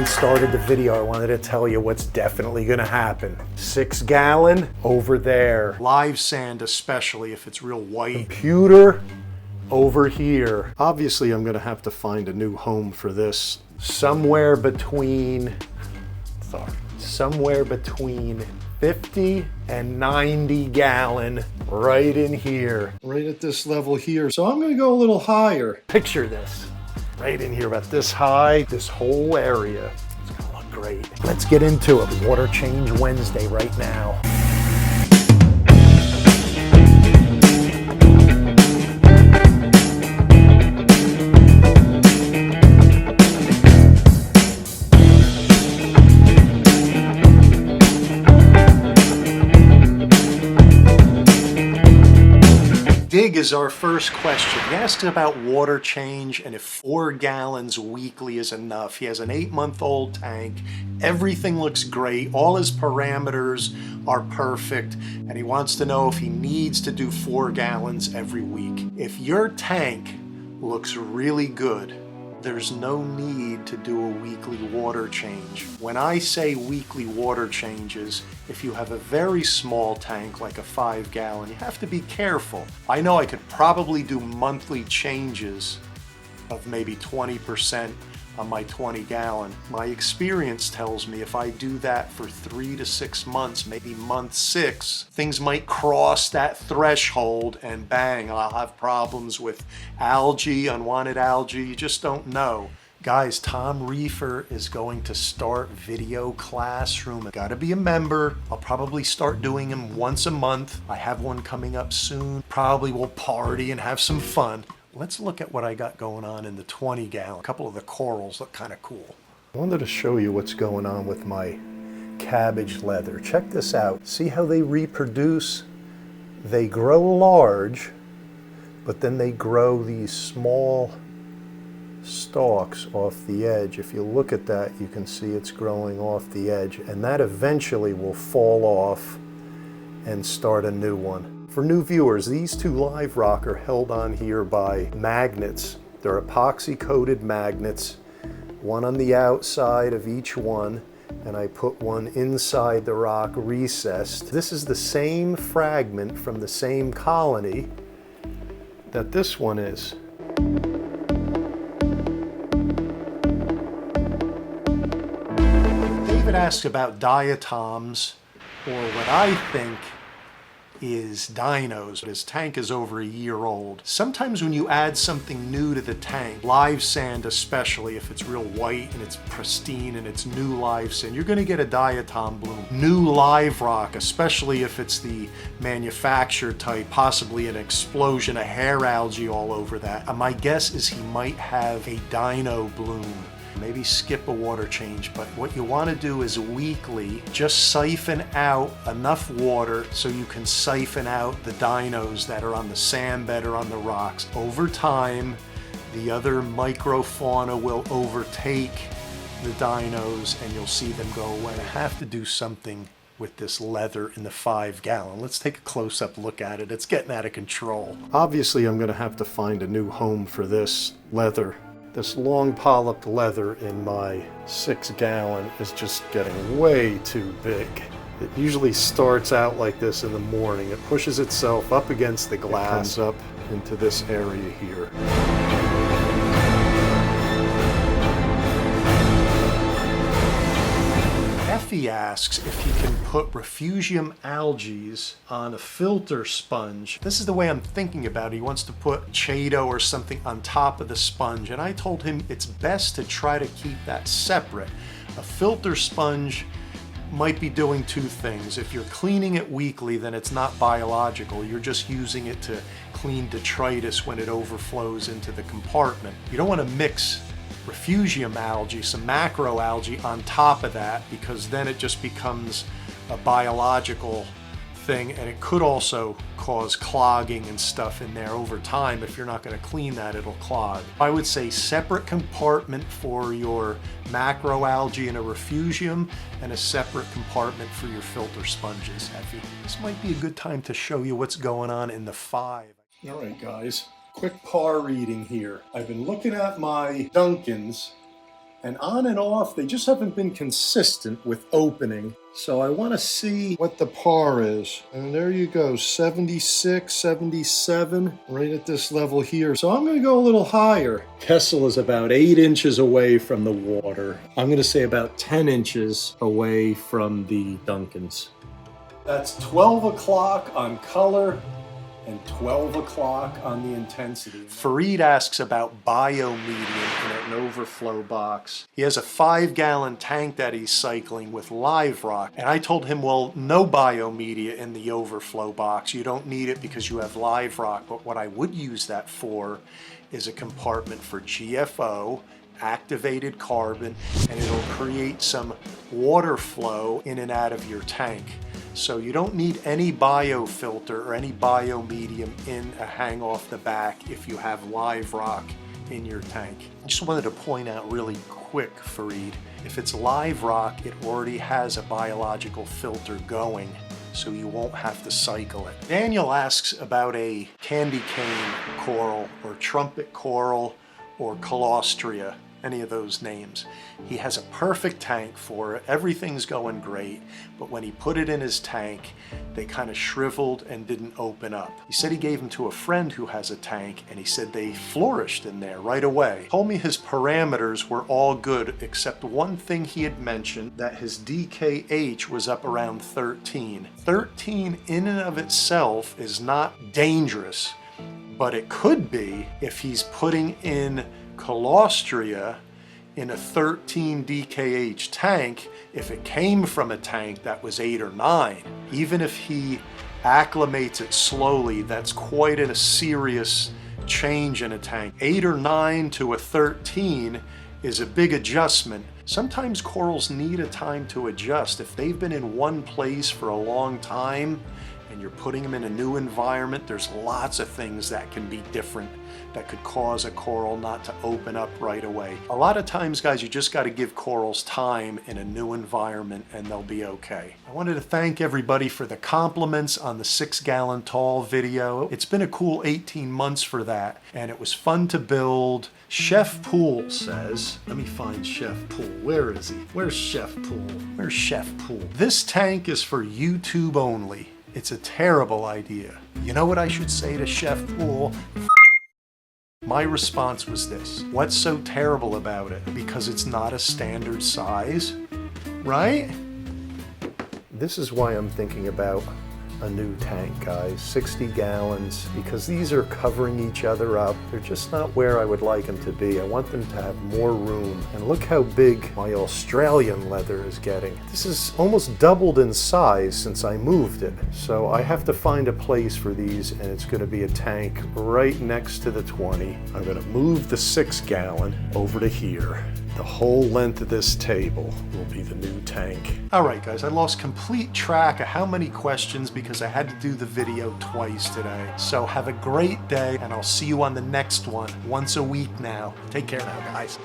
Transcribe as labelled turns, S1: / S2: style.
S1: we started the video, I wanted to tell you what's definitely gonna happen. 6 gallon over there. Live sand, especially if it's real white. Computer over here. Obviously, I'm gonna have to find a new home for this. Somewhere between 50 and 90 gallon right in here, right at this level here. So I'm gonna go a little higher. Picture this, right in here about this high, this whole area. It's gonna look great. Let's get into it. Water change Wednesday right now. Dig is our first question. He asked about water change and if 4 gallons weekly is enough. He has an 8-month-old tank. Everything looks great. All his parameters are perfect. And he wants to know if he needs to do 4 gallons every week. If your tank looks really good, there's no need to do a weekly water change. When I say weekly water changes, if you have a very small tank like a 5 gallon, you have to be careful. I know I could probably do monthly changes of maybe 20% on my 20 gallon. My experience tells me if I do that for 3 to 6 months, maybe month 6, things might cross that threshold and bang, I'll have problems with algae, unwanted algae, you just don't know. Guys, Tom Reefer is going to start video classroom. Gotta be a member. I'll probably start doing them once a month. I have one coming up soon. Probably we'll party and have some fun. Let's look at what I got going on in the 20 gallon. A couple of the corals look kind of cool. I wanted to show you what's going on with my cabbage leather. Check this out. See how they reproduce? They grow large, but then they grow these small stalks off the edge. If you look at that, you can see it's growing off the edge, and that eventually will fall off and start a new one. For new viewers, these 2 live rock are held on here by magnets. They're epoxy coated magnets, one on the outside of each one, and I put one inside the rock recessed. This is the same fragment from the same colony that this one is. David asked about diatoms, or what I think is dinos. His tank is over a year old. Sometimes when you add something new to the tank, live sand especially, if it's real white and it's pristine and it's new live sand, you're gonna get a diatom bloom. New live rock, especially if it's the manufactured type, possibly an explosion of hair algae all over that. My guess is he might have a dino bloom. Maybe skip a water change, but what you want to do is weekly just siphon out enough water so you can siphon out the dinos that are on the sand bed or on the rocks. Over time, the other microfauna will overtake the dinos and you'll see them go away. I have to do something with this leather in the 5 gallon. Let's take a close-up look at it. It's getting out of control. Obviously, I'm going to have to find a new home for this leather. This long polyped leather in my 6 gallon is just getting way too big. It usually starts out like this in the morning. It pushes itself up against the glass, up into this area here. Effie asks if he can put Refugium algae on a filter sponge. This is the way I'm thinking about it. He wants to put Chaeto or something on top of the sponge, and I told him it's best to try to keep that separate. A filter sponge might be doing 2 things. If you're cleaning it weekly, then it's not biological. You're just using it to clean detritus when it overflows into the compartment. You don't want to mix Refugium algae, some macroalgae on top of that, because then it just becomes a biological thing, and it could also cause clogging and stuff in there over time. If you're not going to clean that, it'll clog. I would say separate compartment for your macroalgae in a Refugium and a separate compartment for your filter sponges. This might be a good time to show you what's going on in the 5. All right, guys. Quick par reading here. I've been looking at my Duncans And on and off, they just haven't been consistent with opening. So I want to see what the par is. And there you go, 76, 77, right at this level here. So I'm going to go a little higher. Kessel is about 8 inches away from the water. I'm going to say about 10 inches away from the Duncans. That's 12 o'clock on color and 12 o'clock on the intensity. Fareed asks about biomedium in an overflow box. He has a 5-gallon tank that he's cycling with live rock. And I told him, well, no biomedia in the overflow box. You don't need it because you have live rock. But what I would use that for is a compartment for GFO, activated carbon, and it'll create some water flow in and out of your tank. So you don't need any biofilter or any biomedium in a hang off the back if you have live rock in your tank. I just wanted to point out really quick, Fareed, if it's live rock, it already has a biological filter going, so you won't have to cycle it. Daniel asks about a candy cane coral or trumpet coral or colostria, any of those names. He has a perfect tank for it. Everything's going great, but when he put it in his tank, they kind of shriveled and didn't open up. He said he gave them to a friend who has a tank, and he said they flourished in there right away. Told me his parameters were all good, except one thing he had mentioned, that his DKH was up around 13. 13 in and of itself is not dangerous, but it could be if he's putting in colostria in a 13 DKH tank. If it came from a tank that was 8 or 9, even if he acclimates it slowly, that's quite a serious change in a tank. 8 or 9 to a 13 is a big adjustment. Sometimes corals need a time to adjust. If they've been in one place for a long time and you're putting them in a new environment, there's lots of things that can be different that could cause a coral not to open up right away. A lot of times, guys, you just got to give corals time in a new environment and they'll be okay. I wanted to thank everybody for the compliments on the 6-gallon tall video. It's been a cool 18 months for that, and it was fun to build. Chef Pool says, let me find Chef Pool. Where is he? Where's Chef Pool? Where's Chef Pool? This tank is for YouTube only. It's a terrible idea. You know what I should say to Chef Pool? My response was this: what's so terrible about it? Because it's not a standard size, right? This is why I'm thinking about a new tank, guys. 60 gallons, because these are covering each other up. They're just not where I would like them to be. I want them to have more room. And look how big my Australian leather is getting. This is almost doubled in size since I moved it. So I have to find a place for these, and it's going to be a tank right next to the 20. I'm going to move the 6-gallon over to here. The whole length of this table will be the new tank. All right, guys, I lost complete track of how many questions because I had to do the video twice today. So have a great day, and I'll see you on the next one, once a week now. Take care now, guys.